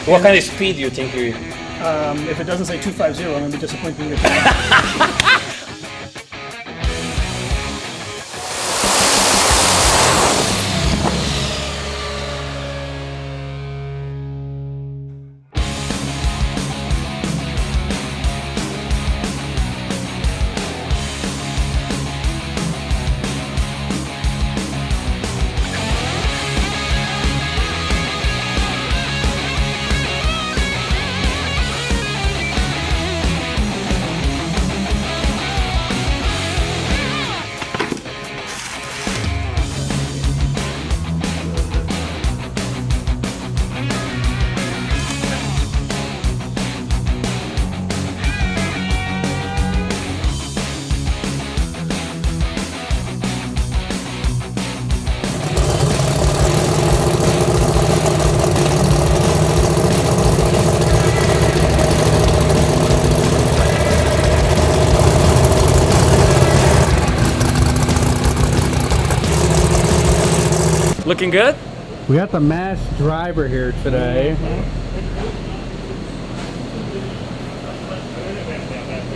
What kind of speed do you think you? If it doesn't say 250, I'm going to be disappointed with you. Looking good? We got the masked driver here today.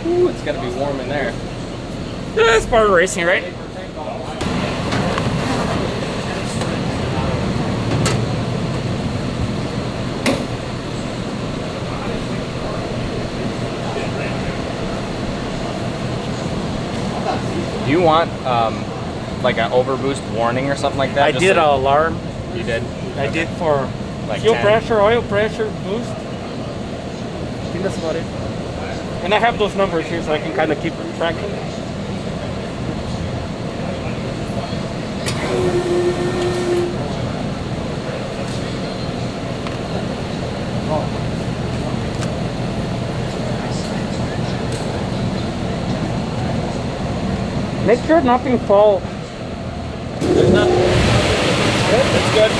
Ooh, it's gotta be warm in there. Yeah, it's part of racing, right? Do you want like an overboost warning or something like that? I Just did like, an alarm. You did? I did for Like fuel 10? pressure, oil pressure, boost. I think that's about it. And I have those numbers here so I can kind of keep track. Make sure nothing falls. There's nothing. Good, that's good.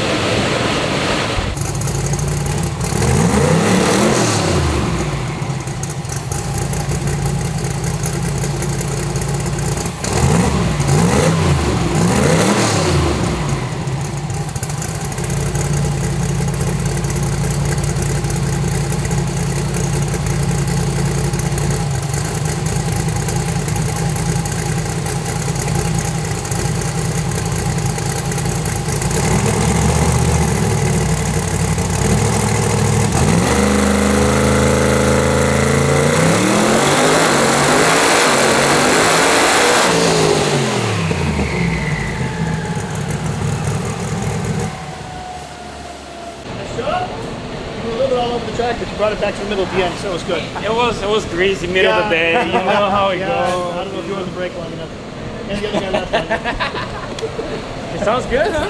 But you brought it back to the middle at the end, so it was good. It was greasy middle of the day. You know how it goes. I don't know if you were on the brake long enough. And the other guy left on you. It sounds good, huh?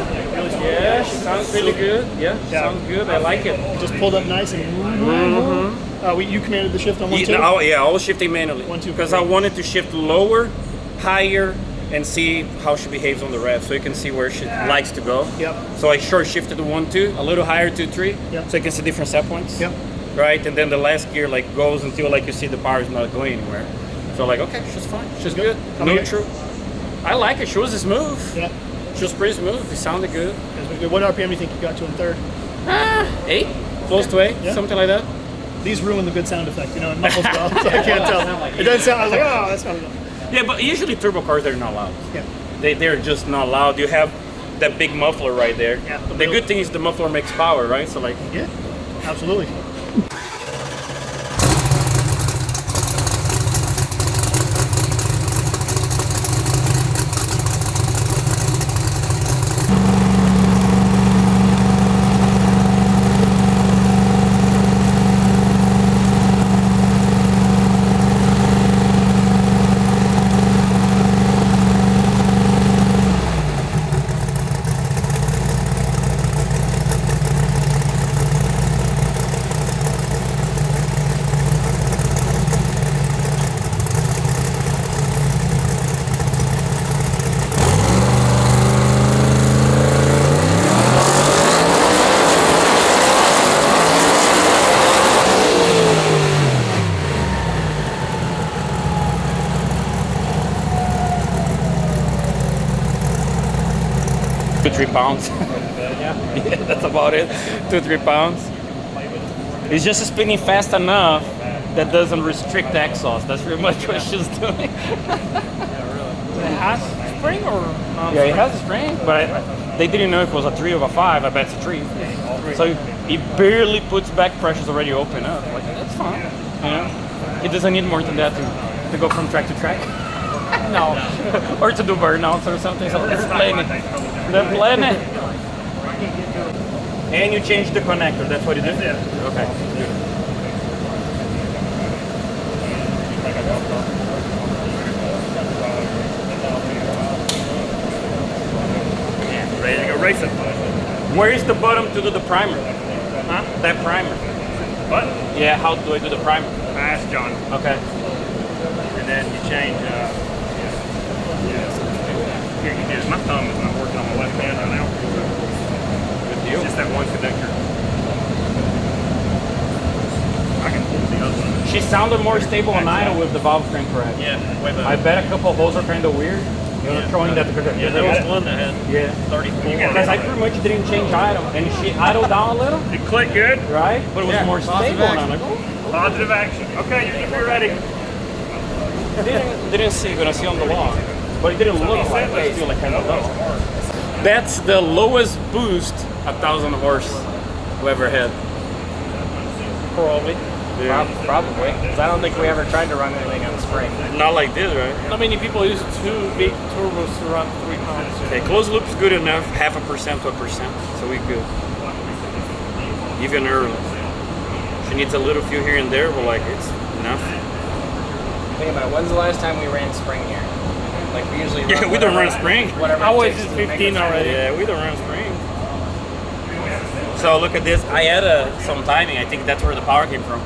Yeah, sounds really good. Yeah, sounds good. I like it. Just pulled up nice and you commanded the shift on 1, 2? Yeah, I was shifting manually. 1, 2, because I wanted to shift lower, higher, and see how she behaves on the rev, so you can see where she likes to go. Yep. So I short shifted to 1, 2, a little higher to 3, yep. so you can see different set points. Yep. Right, and then the last gear like goes until like you see the power is not going anywhere. So like, okay, she's fine, she's good. Neutral. I like it. She was smooth. Yeah. She was pretty smooth. It sounded good. What RPM do you think you got to in third? 8, close to 8, something like that. These ruin the good sound effect, you know, it muffles well, so I can't tell. It doesn't sound. I was like, oh, that's not enough. Yeah, but usually turbo cars they're not loud. Yeah. They're just not loud. You have that big muffler right there. Yeah. The good thing is the muffler makes power, right? So like. Yeah. Absolutely. £2-3 pounds. Yeah, that's about it. 2-3 pounds. It's just spinning fast enough that doesn't restrict the exhaust. That's pretty much what she's doing. It has spring or not? Yeah, it has a spring, but they didn't know if it was a 3 or a 5. I bet it's a 3. So it barely puts back pressure's already open up. Like, that's fine. You know? It doesn't need more than that to go from track to track. No. Or to do burnouts or something. So it's plenty. They're plenty. And you change the connector. That's what it is? Yeah. Okay. Ready to go racing. Where is the bottom to do the primer? Huh? That primer. What? Yeah, how do I do the primer? Ask John. Okay. And then you change, here you do. My thumb is not working on my left hand right now. Good deal. It's just that one connector. I can pull the other one. She sounded more stable on idle with the valve crank correct. Yeah, way better. I bet a couple of holes are kind of weird. They were throwing that. Yeah, there was one that had 34. Because I pretty much didn't change idle, and she idled down a little, It clicked good. right? But it was more stable. And I'm like, oh. Positive action. Okay, you're ready. Didn't see, gonna see on the log, but it didn't look like it. It's still like kind of low. That's the lowest boost 1,000 horse we ever had. Probably. Yeah. Probably, because I don't think we ever tried to run anything on spring. Not like this, right? Not many people use 2 big turbos to run 3 pounds. Okay, closed loop's good enough, 0.5% to 1%, so we good. Even early. She needs a little fuel here and there, but like it's enough. Think about it, when's the last time we ran spring here? Like we usually Yeah, run we don't whatever- run spring. Whatever. Always it takes is to make 15 it already. Yeah, we don't run spring. So look at this. I had some timing. I think that's where the power came from.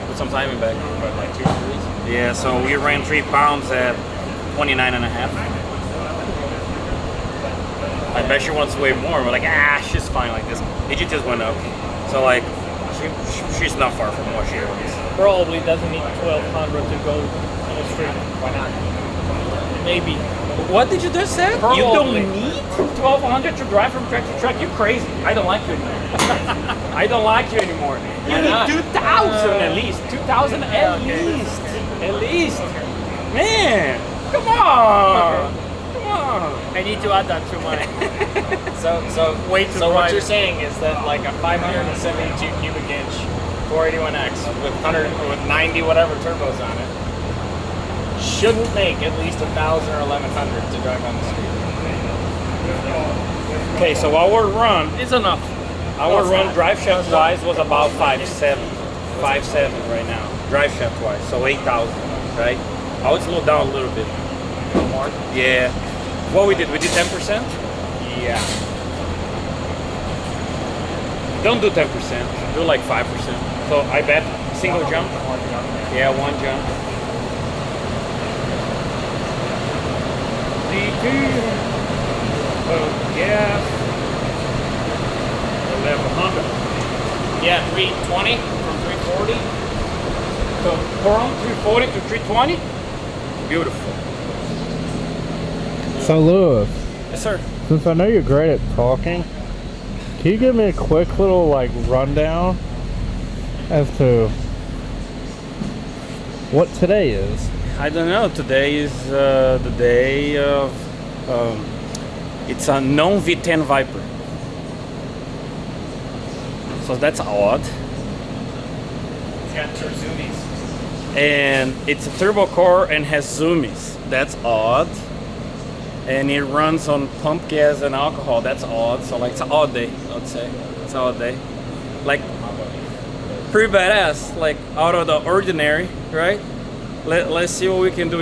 Put some timing back. But like 2 degrees. Yeah, so we ran 3 pounds at 29.5. I bet she wants way more. We're like, she's fine like this. It just went up. So like, she's not far from what she wants. Probably doesn't need 1200 to go on the street. Why not? Maybe. What did you just say? Probably. You don't need 1200 to drive from track to track. You're crazy. I don't like you anymore. I don't like you anymore. You need 2,000 at least. 2,000 at least. At least. Man, come on. Come on. I need to add that to my. So Way to so what drive. you're saying is that like a 572 cubic inch 481X with 90 whatever turbos on it shouldn't make at least 1,000 or 1,100 to drive on the street. Okay, so our run It's enough. drive shaft wise was about 5.7 right now. Drive shaft wise, so 8,000, right? I would slow down a little bit. More? Yeah. What we did 10%? Yeah. Don't do 10%. Do like 5%. So I bet single jump. Yeah, 1 jump. DP. Gas. 1100. Yeah, 320 from 340. So from 340 to 320. Beautiful. So Lewis, Yes, sir. since I know you're great at talking, can you give me a quick little like rundown as to what today is? I don't know. Today is the day of. It's a non-V10 Viper. So that's odd. It's got 2 zoomies. And it's a turbo core and has zoomies. That's odd. And it runs on pump gas and alcohol. That's odd. So like it's an odd day, I'd say. It's an odd day. Like pretty badass. Like out of the ordinary, right? Let's see what we can do.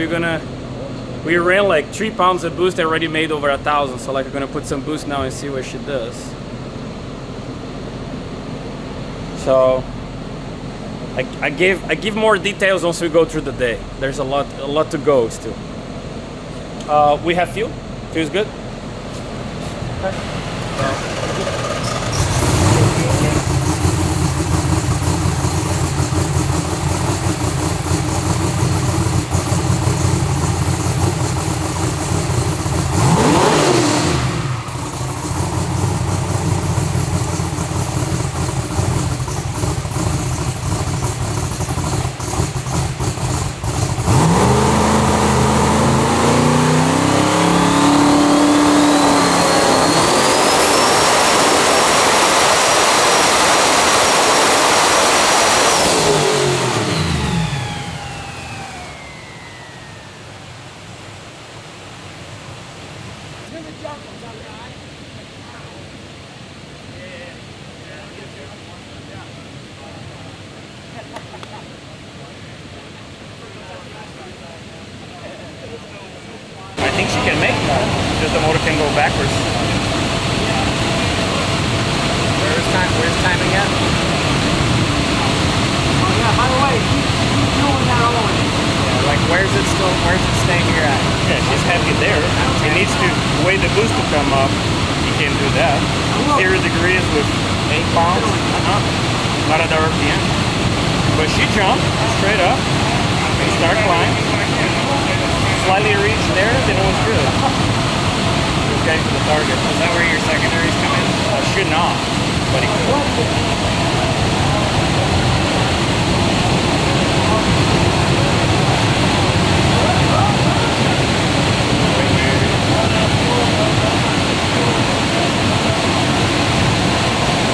We ran like 3 pounds of boost already made over 1,000. So like we're gonna put some boost now and see what she does. So I give more details once we go through the day. There's a lot to go still. We have fuel. Feels good. Okay. the motor can go backwards. Where's timing at? Oh yeah, by the way, keep doing that always. Yeah, like where's it staying here at? Yeah, she's happy there. It needs to, the way the boost to come up, you can do that. 0 degrees with 8 pounds. Not at the RPM. But she jumped straight up and start climbing. Slightly reached there, then it was good. Just getting to the target. Is that where your secondaries come in? Should not, but it could.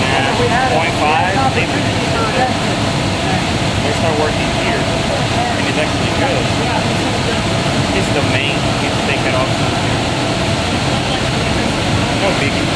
Yeah, 0.5, they start working here, and it's actually good. It's the main, you can take it off. No biggie.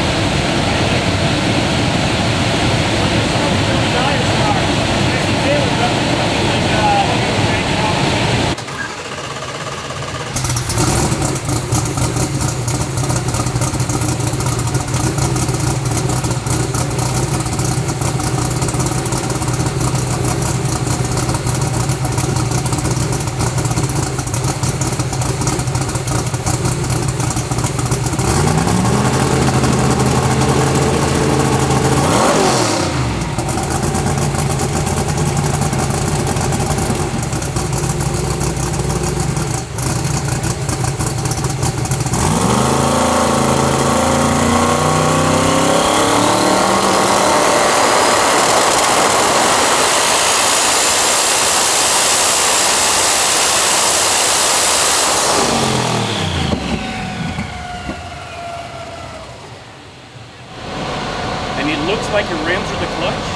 Like it ran through the clutch,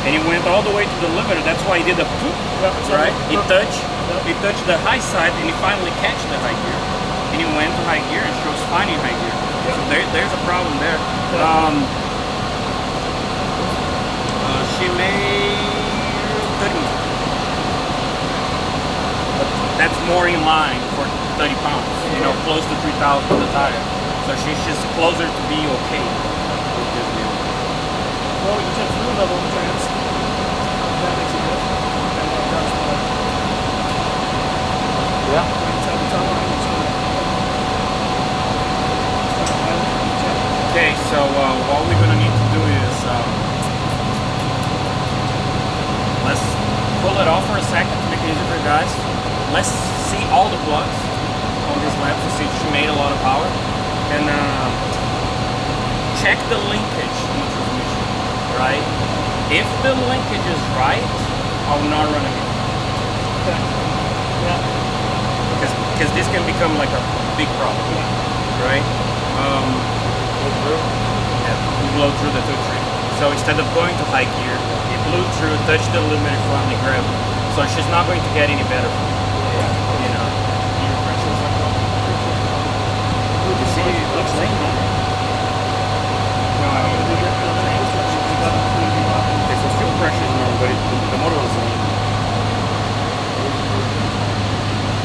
and it went all the way to the limiter. That's why he did the poop, right? He touched the high side, and he finally catch the high gear, and he went to high gear and shows fine in high gear. So there's a problem there. She made 30 more, but that's more in line for 30 pounds. You know, close to 3,000 for the tire. So she's just closer to be okay. Well, you check fluid level in the trans. That makes it good. Yeah. Okay, so what we're gonna need to do is let's pull it off for a second to make it easier for you guys. Let's see all the plugs on this lap to see if she made a lot of power, and check the linkage in the transmission. Right? If the linkage is right, I will not run again. Okay. Yeah. Because this can become like a big problem. Yeah. Right? You blow through the tube tree. So instead of going to high gear, it blew through, touched the limiter, finally grabbed it. So she's not going to get any better from it. Yeah. You know? You see, it looks lame, huh? No, I mean, okay, so fuel pressure is normal, but the motor was on.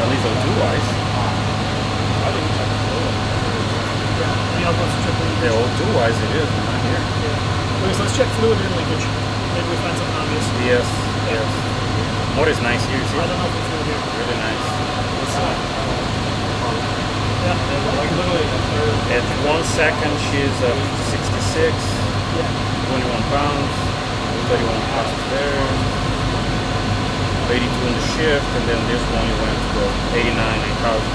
At least O2 wise. I think it's Yeah, O2 wise it is, not here. Yeah. Let's check fluid and linkage. Maybe we find something obvious. Yes, yes. Motor is nice here, see? I don't know if it's fluid here. Really nice. Yeah, like literally a third. At 1 second, she's 66, 21 pounds, 31 pounds there, 82 in the shift, and then this one you went to 89, 8,000.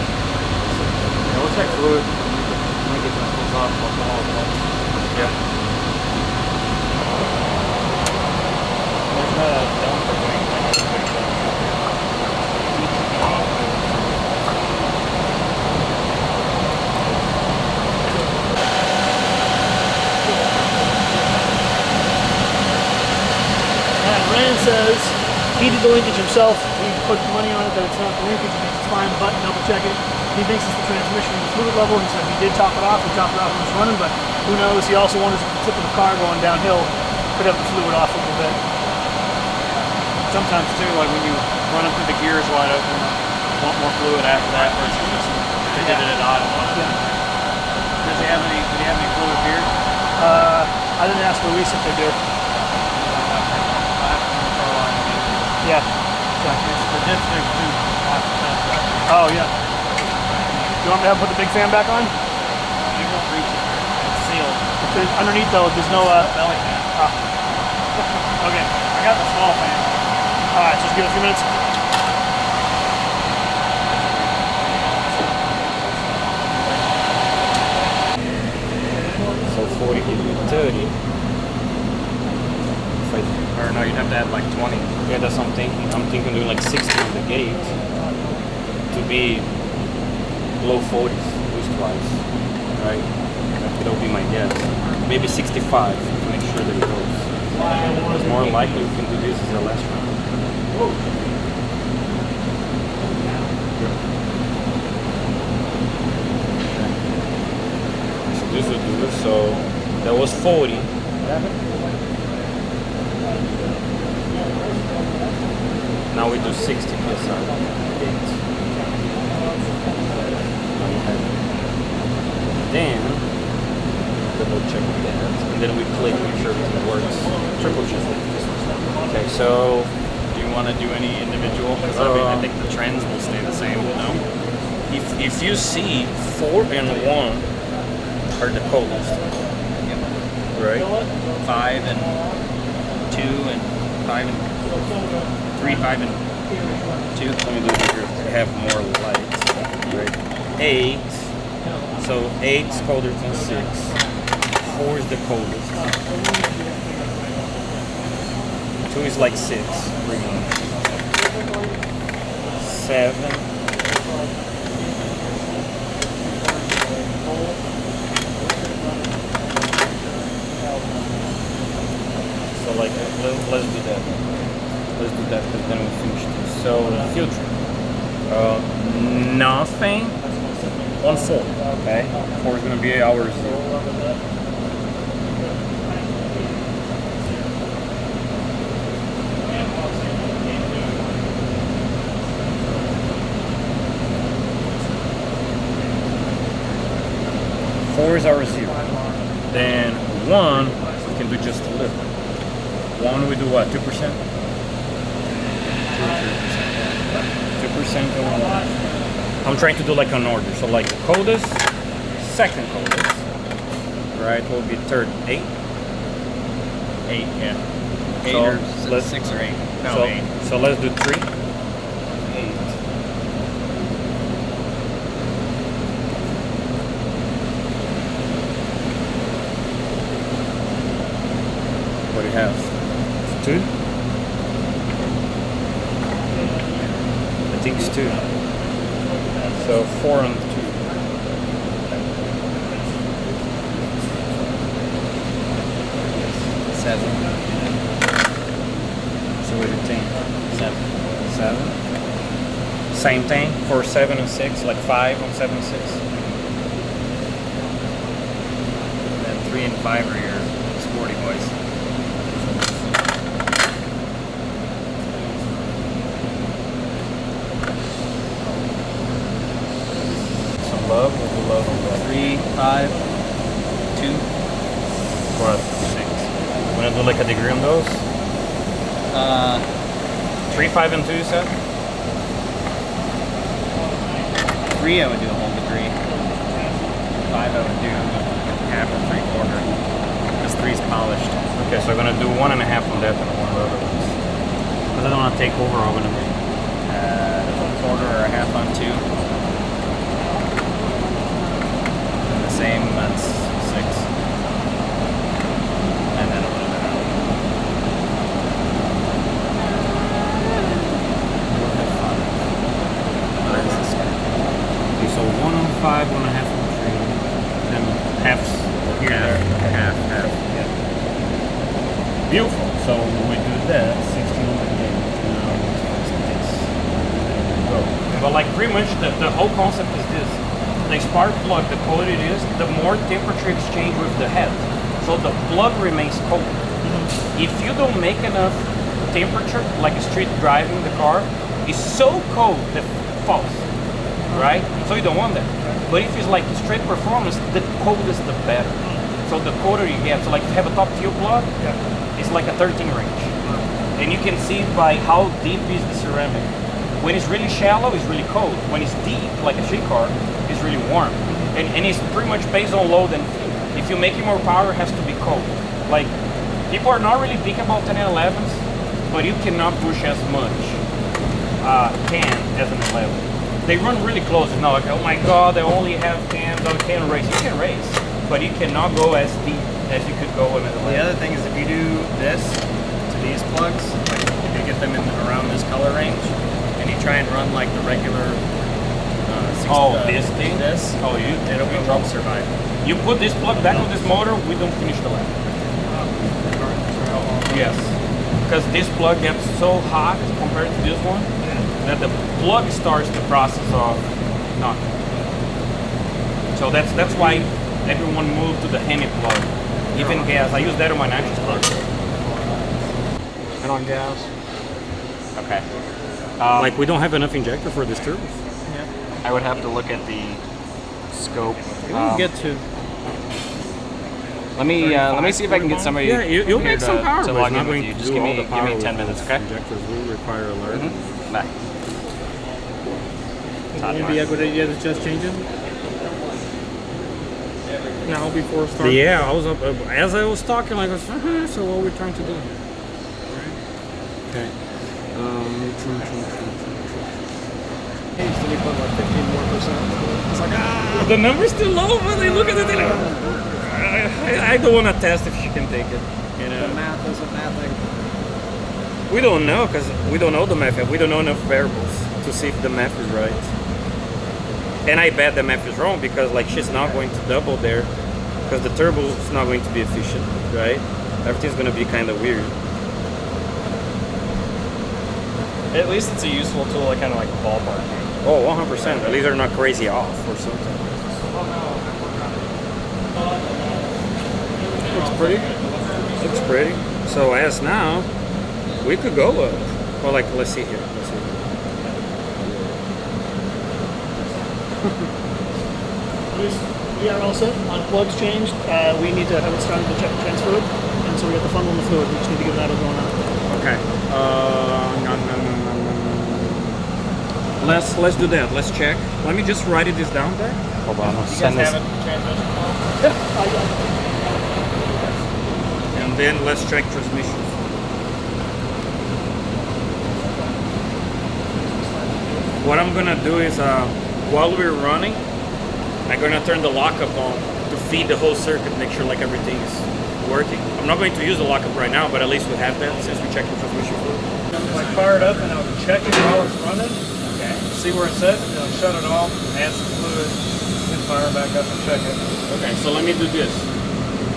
Yeah, we'll check fluid. When we get that pulls off, we'll come all the way. Yeah. There's not a dumper going like Rand says he did the linkage himself. He put money on it that it's not the linkage. He thinks it's fine, but double check it. He thinks it's the transmission and the fluid level. He said he did top it off. He topped it off when it was running, but who knows? He also wonders if the tip of the car going downhill could have the fluid off a little bit. Sometimes too, like when you run them through the gears wide open, want more fluid after that versus just They did it at Ottawa. Yeah. Does he have any? Do they have any cooler beer? I didn't ask Luis if they do. Yeah. The diff there's two. Oh yeah. You want me to put the big fan back on? You won't reach it. It's sealed. Underneath though, there's no Belly fan. Okay, I got the small fan. Alright, just give it a few minutes. So 40 give you 30. Or no, you'd have to add like 20. Yeah, that's what I'm thinking. I'm thinking doing like 60 on the gate to be low 40s, boost-wise, right? That'll be my guess. Maybe 65 to make sure that it goes. It's more likely we can do this as the last round. So this will do it. So that was 40. Now we do 60 PSI. Then double check that, and then we click, make sure everything works. Triple check. Okay, so do you want to do any individual? Because I think the trends will stay the same. No. If you see 4 and 1 are the coldest, right? 5 and 2 and 5 and 3, 5 and 2. Let me do it here to have more light, right? 8. So 8 is colder than 6. 4 is the coldest. 2 is like 6, pretty much. 7. So like, let's do that. Let's do that because then we finish this. So filter. Nothing on 4. Okay. 4 is gonna be ours. 4 is our 0. Then 1, we can do just a little. 1 we do what, 2%? 2% and 1. I'm trying to do like an order. So like the coldest, second coldest, right, will be third, 8. 8, yeah. 8 so or let's, 6 or 8. No, so, 8. So let's do 3. 8. What do you have? 2? I think it's 2. So 4 and 2. Seven. So what do you think? 7. 7. Same thing for 7 and 6, like 5 on 7 and 6. And then 3 and 5 are your sporty boys. Some love, or the love on that? 3, 5, 2. What? 6. Wanna do like a degree on those? 3, 5, and 2, you said? 3 I would do a whole degree. 5 I would do half or 3/4. Because 3 is polished. Okay, so I'm gonna do 1.5 on that and 1 on the other ones. Because I don't wanna take over, I'm gonna make 1/4 or a half on 2. And the same on 6. And then a little bit out. Okay, so 1 on 5, 1.5 on 3, then halves here, Half, there. half. Yeah. Beautiful. So we do that, 16 on the game. Now this. Go. But like pretty much the whole concept is this. The spark plug, the colder it is, the more temperature exchange with the head. So the plug remains cold. If you don't make enough temperature, like street driving the car, it's so cold that it falls. right? So you don't want that. But if it's like straight performance, the coldest the better. So the colder you get, so like if you have a top fuel plug, it's like a 13 range. And you can see by how deep is the ceramic. When it's really shallow, it's really cold. When it's deep, like a street car, it's really warm. And it's pretty much based on load and feed. If you're making more power, it has to be cold. Like, people are not really big about 10 and 11s, but you cannot push as much CAN as an 11. They run really close. It's not like, oh my God, they only have CANs, I can't race. You can race, but you cannot go as deep as you could go in an 11. The other thing is if you do this to these plugs, like if you get them in around this color range, and you try and run like the regular this thing? It won't survive. You put this plug back on this motor, we don't finish the lap. Yes. Because this plug gets so hot compared to this one that the plug starts the process of knocking. So that's why everyone moved to the Hemi plug. Even gas, I use that on my nitrous plug. And on gas. Okay. Like we don't have enough injector for this turbos. I would have to look at the scope. Get to. Let me see if I can get somebody. Yeah, you'll here make some power, to but log it's in not with going you. to Just do give all me the power 10 with minutes, those okay? Injectors will require alert. Bye. Maybe a good idea to just change it now before start. Yeah, I was as I was talking, like, so what are we trying to do here? Okay. Then you put like 15 more %. It's like The number's too low, but they look at it. I don't want to test if she can take it. You know. the math isn't mathing. We don't know because we don't know the math yet. We don't know enough variables to see if the math is right. And I bet the math is wrong because like she's not going to double there because the turbo is not going to be efficient, right? Everything's going to be kind of weird. At least it's a useful tool, like kind of like ballpark. Oh, 100%. At least they're not crazy off or something. Looks pretty. Looks pretty. So as now, we could go well, like, let's see here. Let's see. We are all set. On plugs changed. We need to have it started to check the transfer fluid. And so we have the funnel and the fluid. We just need to give that a going on. Okay. Let's do that. Let's check. Let me just write this down there. Hold on, I'll You guys send this. have it? Transmission? Yeah, I got it. And then let's check transmission. What I'm gonna do is while we're running, I'm gonna turn the lockup on to feed the whole circuit, make sure like everything is working. I'm not going to use the lockup right now, but at least we have that since we're checking transmission fluid. Like fire it up and I'll check it while it's running. Okay. See where it's at, and I'll shut it off, add some fluid, then fire it back up and check it. Okay, so let me do this.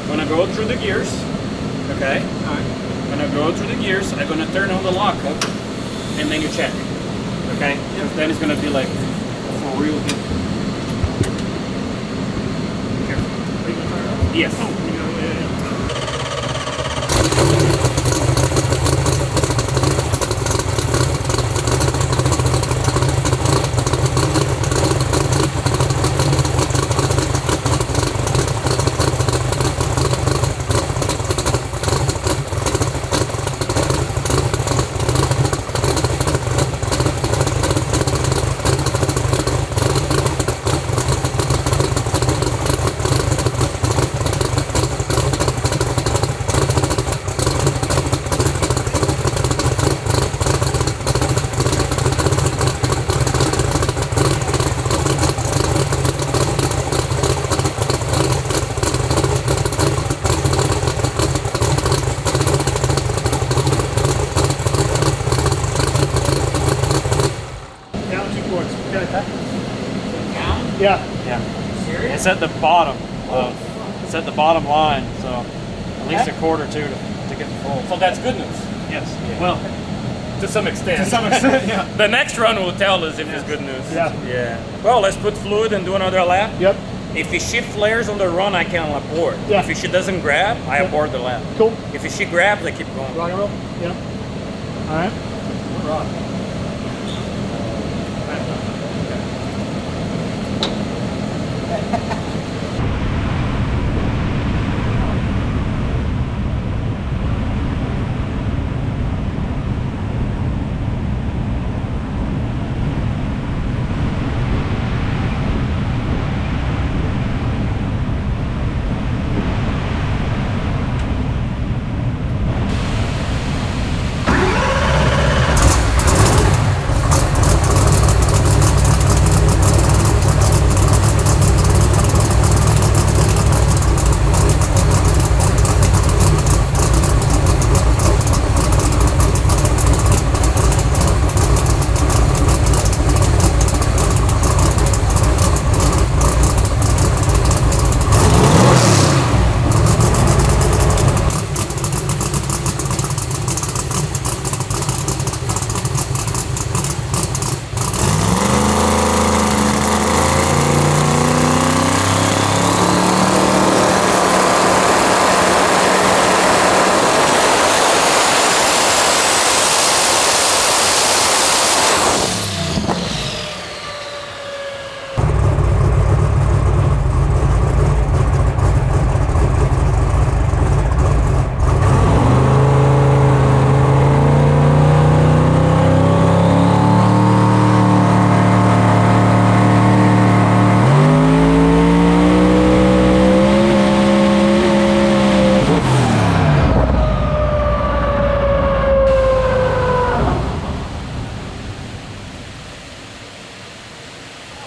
I'm gonna go through the gears. Okay. Alright. I'm gonna go through the gears. I'm gonna turn on the lockup, and then you check. Okay. Because then it's gonna be like for real. Yes. Yeah. It's at the bottom. It's at the bottom line, so at least a quart or two to get full. So that's good news. Yes. Well, To some extent. to some extent, yeah. The next run will tell us if it's good news. Yeah. Yeah. Well, let's put fluid and do another lap. Yep. If she flares on the run, I can abort. Yeah. If she doesn't grab, I abort the lap. Cool. If she grabs, I keep going. Rock and roll? Yeah. Alright.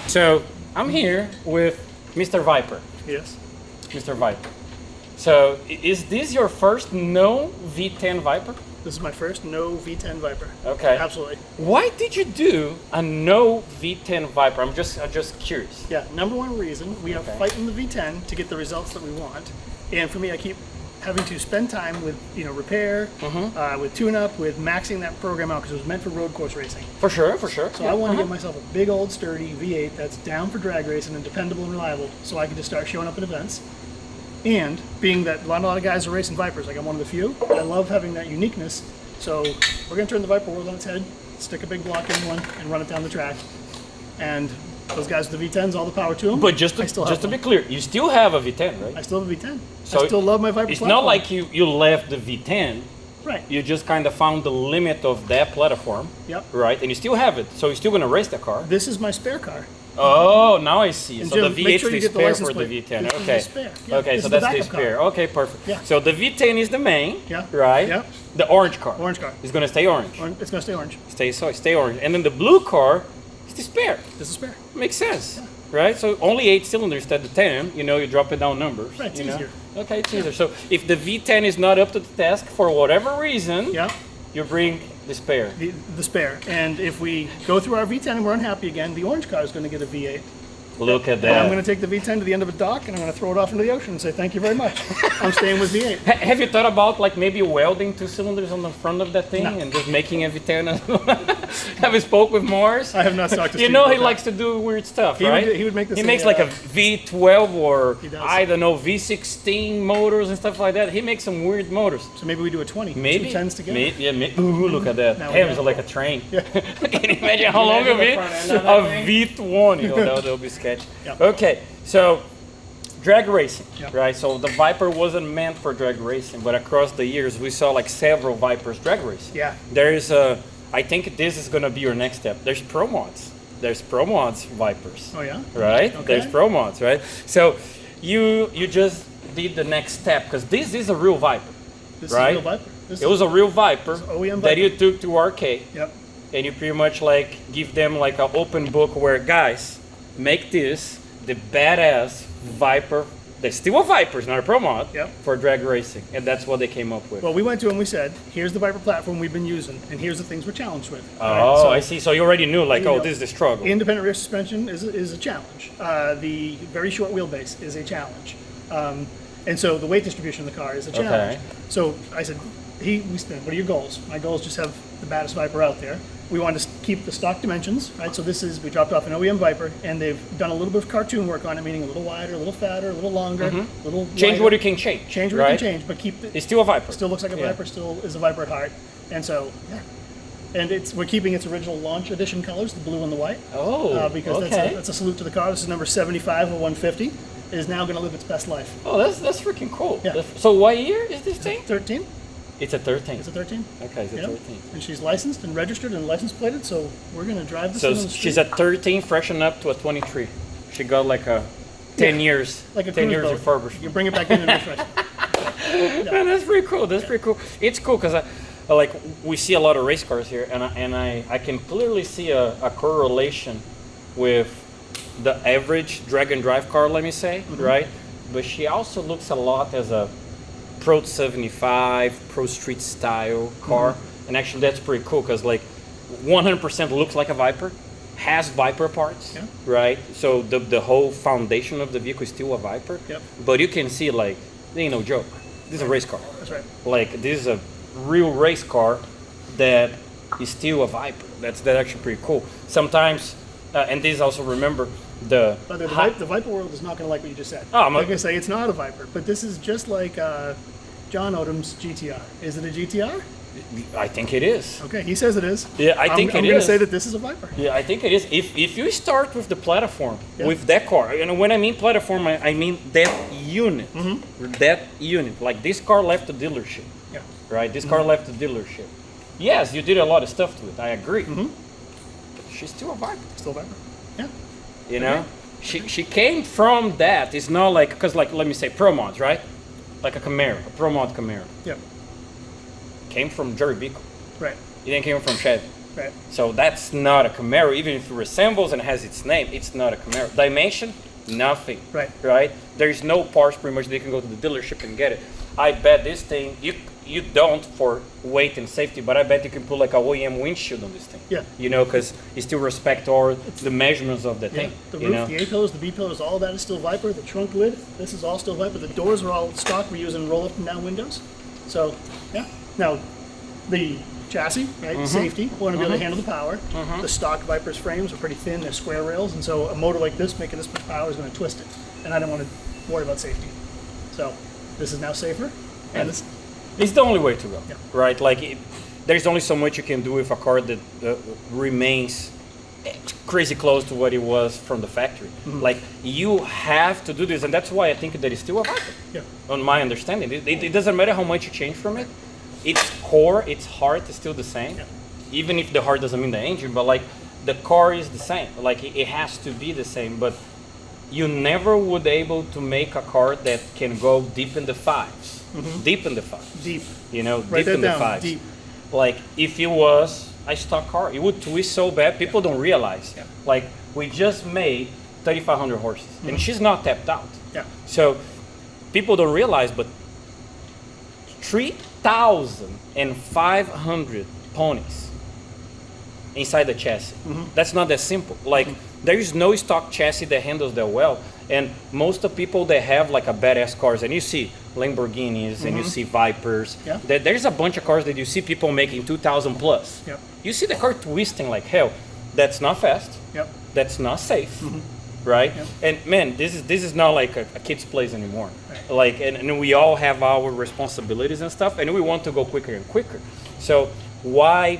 So I'm here with Mr. Viper. Yes. Mr. Viper. So is this your first no V10 Viper? This is my first no V10 Viper. Okay. Absolutely. Why did you do a no V10 Viper? I'm just curious. Yeah, number one reason, we are fighting the V10 to get the results that we want. And for me, I keep having to spend time with, repair, with tune-up, with maxing that program out because it was meant for road course racing. For sure, for sure. So I want to get myself a big old sturdy V8 that's down for drag racing and dependable and reliable so I can just start showing up at events. And being that a lot of guys are racing Vipers, like I'm one of the few, I love having that uniqueness. So we're going to turn the Viper world on its head, stick a big block in one, and run it down the track. And those guys with the V10s, all the power to them. But just to be clear, you still have a V10, right? I still have a V10. So I still love my Viper It's platform. not like you left the V10. Right. You just kind of found the limit of that platform. Yep. Right? And you still have it. So you're still going to race the car. This is my spare car. Oh, now I see. And so Jim, the make V8 sure you is get the spare license for the plate. V10. This is Okay. the spare. Yeah, Okay, this so is the that's the backup car. spare. Okay, perfect. Yeah. So the V10 is the main. Yeah. Right? Yeah. The orange car. Orange car. It's going to stay orange. It's going to stay orange. Stay orange. And then the blue car is the spare. This is spare. Makes sense. Right? So only 8 cylinders instead of 10. You drop it down numbers. Right, it's you know? easier. Okay, it's easier. So if the V10 is not up to the task for whatever reason, Yeah. you bring the spare. The spare. And if we go through our V10 and we're unhappy again, the orange car is going to get a V8. Look at And I'm that. going to take the V10 to the end of a dock and I'm going to throw it off into the ocean and say, thank you very much. I'm staying with V8. Have you thought about like maybe welding 2 cylinders on the front of that thing No. and just making a V10? Have you spoke with Mars? I have not talked to You Steve know about he that. likes to do weird stuff, He right? would make this He a, makes like a V12 or He does. I don't know V16 motors and stuff like that. He makes some weird motors. So maybe we do a 20. Maybe. 2 10s together. Ooh, look at that. Now we Heavens got- like a train. Can you imagine how long it'll be? Imagine the front end of that A V20. That'll be sketchy. Yep. Okay, so drag racing, Yep. right? So the Viper wasn't meant for drag racing, but across the years we saw like several Vipers drag racing. Yeah. There is I think this is gonna be your next step. There's Pro Mods. There's Pro Mods Vipers. Oh, yeah? Right? Okay. There's Pro Mods, right? So you just did the next step because this is a real Viper. This Right? is a real Viper. This It was a real Viper OEM that Viper. you took to RK Yep. and you pretty much like give them like an open book where guys make this the badass Viper. They're still a Viper, it's not a Pro Mod Yep. for drag racing, and that's what they came up with. Well, we went to him, we said, here's the Viper platform we've been using, and here's the things we're challenged with. Oh, Right? So I see. So you already knew, like, You oh, know, this is the struggle. Independent rear suspension is a challenge. The very short wheelbase is a challenge. And so the weight distribution of the car is a challenge. Okay. So I said, we said, what are your goals? My goals just have the baddest Viper out there. We want to keep the stock dimensions, right? So we dropped off an OEM Viper, and they've done a little bit of cartoon work on it, meaning a little wider, a little fatter, a little longer, a little Change wider. what you can change. Change what right? you can change, but keep it. It's still a Viper. Still looks like a Yeah. Viper, still is a Viper at heart. And so, yeah. And we're keeping its original launch edition colors, the blue and the white. Oh, Because okay. that's a salute to the car. This is number 75 of 150. It is now going to live its best life. Oh, that's freaking cool. Yeah. So what year is this thing? 13? It's a 13. It's a 13. Okay, it's a Yep. 13. And she's licensed and registered and license plated, so we're going to drive this So thing on the street. she's at 13, freshen up to a 23. She got like a 10 Yeah. years, like a 10 cruise years boat. refurbishment. You bring it back in and refresh it. Man, that's pretty cool. That's pretty cool. It's cool because like we see a lot of race cars here, and I can clearly see a correlation with the average drag and drive car. Let me say, right? But she also looks a lot as a Pro 75, Pro Street style car, and actually that's pretty cool because like 100% looks like a Viper, has Viper parts, Yeah. right? So the whole foundation of the vehicle is still a Viper, Yep. but you can see like, there ain't no joke. This is a race car. That's right. Like this is a real race car that is still a Viper. That's actually pretty cool. Sometimes, and this also remember the By the way, high- the Viper world is not going to like what you just said. Oh, I'm like I say, it's not a Viper, but this is just like John Odom's GTR. Is it a GTR? I think it is. Okay, he says it is. Yeah, I think I'm it going to is. say that this is a Viper. Yeah, I think it is. If you start with the platform, Yeah. with that car, and when I mean platform, I mean that unit. That unit. Like this car left the dealership, Yeah. right? This car left the dealership. Yes, you did a lot of stuff to it. I agree. But she's still a Viper. Still a Viper. Yeah. You know, she came from that. It's not like because like let me say Pro Mods, right? Like a Camaro, a Pro Mod Camaro Yeah. came from Jerry Beagle. Right. It didn't come from Chevy. Right. So that's not a Camaro. Even if it resembles and has its name, it's not a Camaro. Dimension, nothing. Right. Right? There's no parts pretty much. They can go to the dealership and get it. I bet this thing, you don't for weight and safety, but I bet you can put like a OEM windshield on this thing. Yeah. You know, because you still respect all the measurements of the thing. The you roof, know? the A-pillars, the B-pillars, all of that is still Viper. The trunk lid, this is all still Viper. The doors are all stock. We're using roll up and down windows. So, yeah. Now, the chassis, right? Safety. We want to be able to handle the power. The stock Viper's frames are pretty thin. They're square rails, and so a motor like this making this much power is going to twist it. And I don't want to worry about safety. So, this is now safer. And It's the only way to go, Yeah. right? Like, there's only so much you can do with a car that remains crazy close to what it was from the factory. Like, you have to do this, and that's why I think that it's still a Viper. Yeah. On my understanding, it doesn't matter how much you change from it. Its core, its heart is still the same. Yeah. Even if the heart doesn't mean the engine, but like the car is the same. Like it has to be the same. But you never would able to make a car that can go deep in the fives. Deep in the fives. Deep. You know, Write deep that in the down, fives. deep. Like if it was a stock car, it would twist so bad people don't realize. Yeah. Like we just made 3,500 horses, and she's not tapped out. Yeah. So people don't realize, but 3,500 ponies inside the chassis. That's not that simple. Like there is no stock chassis that handles that well. And most of people that have like a badass cars, and you see Lamborghinis and you see Vipers, Yeah. there's a bunch of cars that you see people making 2,000 plus. Yep. You see the car twisting like hell. That's not fast. Yep. That's not safe. Right? Yep. And man, this is not like a kid's place anymore. Right. Like and we all have our responsibilities and stuff, and we want to go quicker and quicker. So why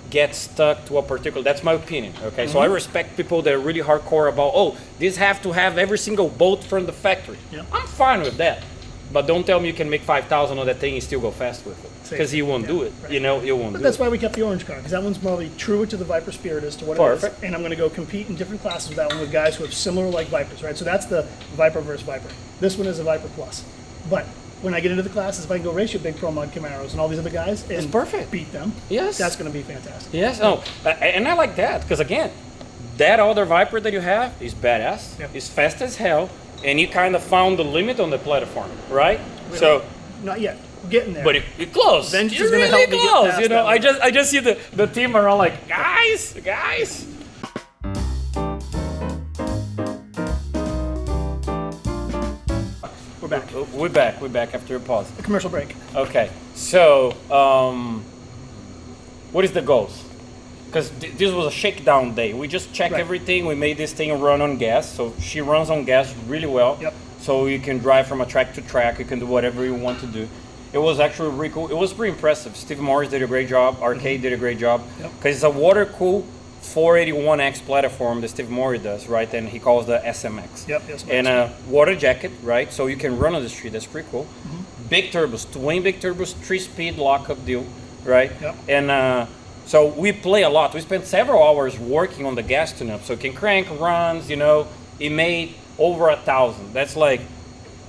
get stuck to a particular, that's my opinion, okay? So I respect people that are really hardcore about, oh, these have to have every single bolt from the factory. Yep. I'm fine with that. But don't tell me you can make 5,000 on that thing and still go fast with it. Because you won't do it. Right. You know, you won't But do that's it. why we kept the orange car, because that one's probably truer to the Viper spirit as to what it Perfect. is. And I'm going to go compete in different classes with that one with guys who have similar like Vipers, right? So that's the Viper versus Viper. This one is a Viper Plus. But when I get into the classes, if I can go race your big Pro Mod Camaros and all these other guys and perfect. beat them, Yes. that's going to be fantastic. Yes, no, and I like that because again, that other Viper that you have is badass. Yep. It's fast as hell, and you kind of found the limit on the platform, right? So, Not yet. We're getting there. but it close. Vengeance You're is gonna really help me get close. past You know, that one. I just see the team around like guys. We're back. We're back after a pause. A commercial break. Okay, so what is the goals? Because this was a shakedown day. We just checked Right. everything. We made this thing run on gas. So she runs on gas really well. Yep. So you can drive from a track to track. You can do whatever you want to do. It was actually really cool. It was pretty impressive. Steve Morris did a great job. RK did a great job. Yep. Because it's a water-cooled 481X platform that Steve Morris does, right? And he calls the SMX. Yep, SMX. And a water jacket, right? So you can run on the street. That's pretty cool. Big turbos, twin big turbos, 3-speed lockup deal, right? Yep. And so we play a lot. We spent several hours working on the gas tune-up. So it can crank runs, you know. It made over 1,000. That's like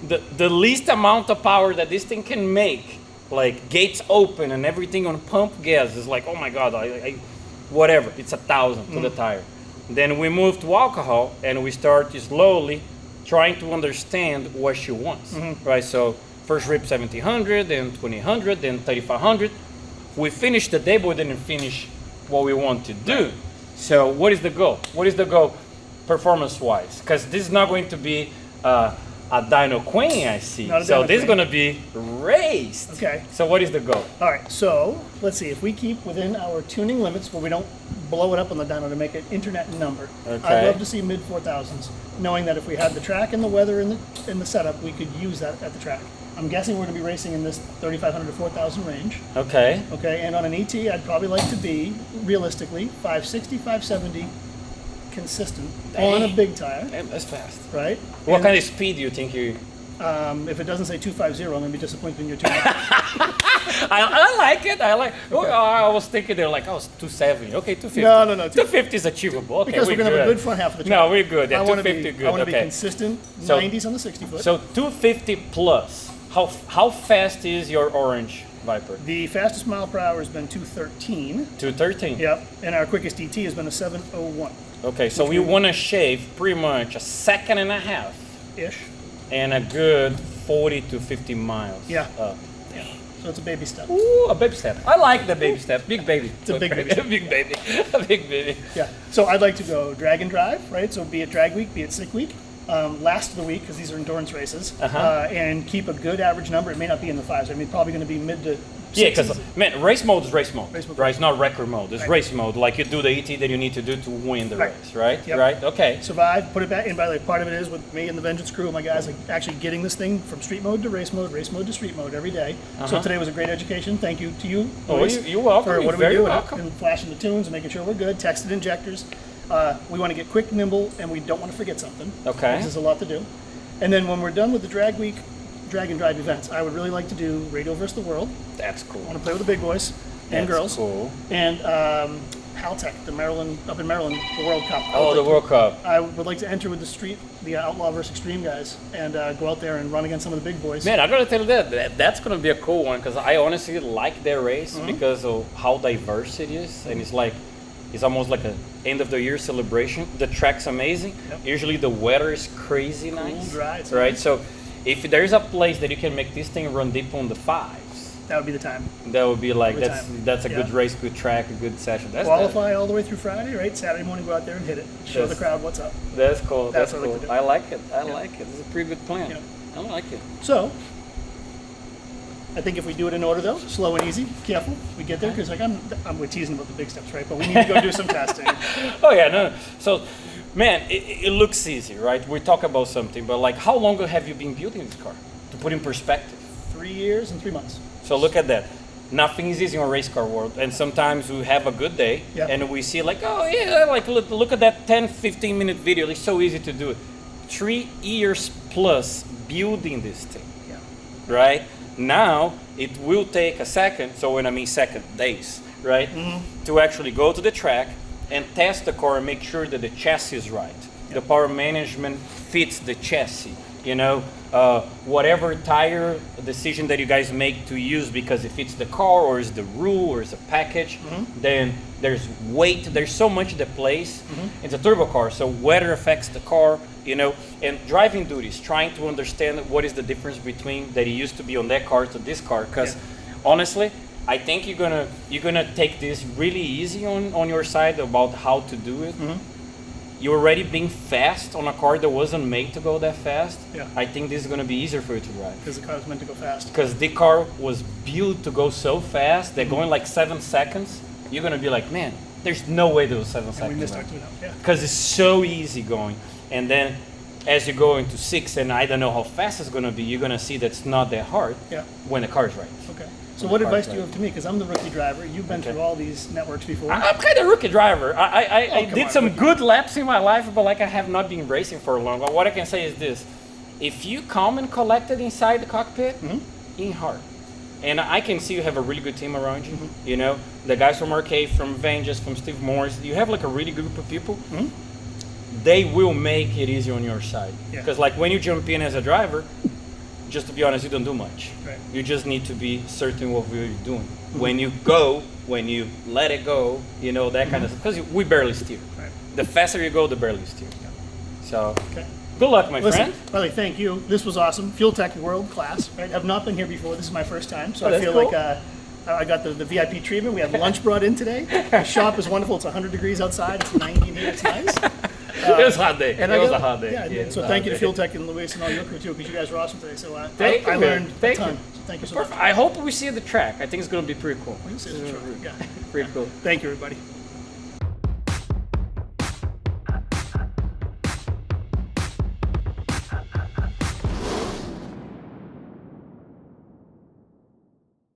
the least amount of power that this thing can make. Like gates open and everything on pump gas is like, oh my God, I whatever. It's 1,000 to the tire. Then we move to alcohol and we start slowly trying to understand what she wants, right? So first rip 1,700, then 2,000, then 3,500. We finished the day, but we didn't finish what we want to do. So what is the goal? What is the goal performance-wise? Because this is not going to be a dyno queen, I see. Not a So dyno this is queen. going to be raced. Okay. So what is the goal? All right, so let's see. If we keep within our tuning limits where we don't blow it up on the dyno to make an internet number, Okay. I'd love to see mid 4,000s, knowing that if we had the track and the weather in the setup, we could use that at the track. I'm guessing we're going to be racing in this 3,500 to 4,000 range. Okay. Okay, and on an ET, I'd probably like to be, realistically, 560, 570 consistent on a big tire, Damn, that's fast. right? What And, kind of speed do you think you... if it doesn't say 250, I'm going to be disappointed in your tuning. I like it. I like. Oh, I was thinking they're like, oh, it's 270. Okay, 250. No. 250 is achievable. Okay, Because we're going to have a good front half of the track. No, we're good. Yeah, I want to 250 be, good. I want to be Okay. consistent, So- 90s on the 60 foot. So 250 plus. How fast is your Orange Viper? The fastest mile per hour has been 213. 213. Yep, and our quickest ET has been a 701 Okay, so we want to shave pretty much a second and a half ish. and a good 40 to 50 miles. Yeah. Up. Yeah. So it's a baby step. Ooh, a baby step. I like the baby step. Big baby. It's a big baby. A big baby. A big baby. Yeah. So I'd like to go drag and drive, right? So be it drag week, be it sick week. Last of the week, because these are endurance races, and keep a good average number. It may not be in the fives. I mean, probably going to be mid to Yeah, because man, race mode is race mode, Race mode. right? It's not record mode. It's Right. race mode. Like you do the ET that you need to do to win the Right. race, right? Yep. Right. Okay. survive, put it back. And by the way, part of it is with me and the Vengeance crew, my guys, like actually getting this thing from street mode to race mode to street mode every day. So today was a great education. Thank you to you. Oh, Luis, you're welcome. For You're what do we very do? welcome. And flashing the tunes and making sure we're good. Texted injectors. We want to get quick, nimble, and we don't want to forget something. Okay. This is a lot to do. And then when we're done with the drag week, drag and drive events, I would really like to do Radio versus the World. That's cool. I want to play with the big boys and That's girls. cool. And FuelTech, up in Maryland, the World Cup. Oh, the World Cup. I would like to enter with the Outlaw versus Extreme guys, and go out there and run against some of the big boys. Man, I gotta tell you that's gonna be a cool one because I honestly like their race because of how diverse it is, and it's almost like a end of the year celebration. The track's amazing. Yep. Usually the weather is crazy nice, dry, it's right? nice. So if there's a place that you can make this thing run deep on the fives, That would be the time. that would be like Every that's time. that's a Yeah. good race, good track, a good session. That's Qualify all the way through Friday, right? Saturday morning, go out there and hit it. Show Yes. the crowd what's up. That's cool. That's That's what I cool. like to do. I like it. I like it. It's a pretty good plan. Yeah. I like it. So, I think if we do it in order though, slow and easy, careful, we get there, because like we're teasing about the big steps, right? But we need to go do some testing. Oh yeah, no. So, man, it looks easy, right? We talk about something, but like, how long have you been building this car? To put in perspective. 3 years and 3 months. So look at that. Nothing is easy in race car world, and sometimes we have a good day, Yeah. and we see like, oh yeah, like look at that 10, 15 minute video. It's so easy to do it. 3 years plus building this thing, Yeah. right? Now it will take a second. So when I mean second, days, right? To actually go to the track and test the car and make sure that the chassis is right. The power management fits the chassis. You know, whatever tire decision that you guys make to use because it fits the car or is the rule or is a package, then there's weight, there's so much that plays. It's a turbo car, so weather affects the car, you know, and driving duties, trying to understand what is the difference between that it used to be on that car to this car, because honestly, I think you're gonna take this really easy on your side about how to do it. You're already being fast on a car that wasn't made to go that fast. Yeah. I think this is going to be easier for you to drive. Because the car was meant to go fast. Because the car was built to go so fast, they're going like 7 seconds. You're going to be like, man, there's no way those 7 And we seconds. missed our tune-up. Yeah. Because it's so easy going. And then as you go into 6, and I don't know how fast it's going to be, you're going to see that's not that hard Yeah. when the car's right. Okay. So what advice do you have to me? Because I'm the rookie driver. You've been Okay. through all these networks before. I'm kind of a rookie driver. I come did on, some rookie. good laps in my life, but like I have not been racing for long. But what I can say is this: if you calm and collected inside the cockpit, in hard. And I can see you have a really good team around you. You know, the guys from RK, from Vengeance, from Steve Morris. You have like a really good group of people. They will make it easy on your side. Yeah. Because like when you jump in as a driver, just to be honest, you don't do much. Right. You just need to be certain of what you're doing. When you go, when you let it go, you know, that kind of stuff. Because we barely steer. Right. The faster you go, the barely steer. So, Okay. good luck, my Listen, friend. by the way, thank you. This was awesome. FuelTech world class. Right? I've not been here before. This is my first time, so Oh, I that's feel cool. like I got the VIP treatment. We had lunch brought in today. The shop is wonderful. It's 100 degrees outside. It's 90 in here. It's nice. It was a hot day. And It I was got- a hot day. Yeah, it was so a thank hot you to day. FuelTech and Luis and all your crew too, because you guys were awesome today. So Thank I you, learned man. Thank a ton. you. So thank you so much. Perfect. I hope we see you at the track. I think it's going to be pretty cool. Yeah. Pretty cool. Thank you, everybody.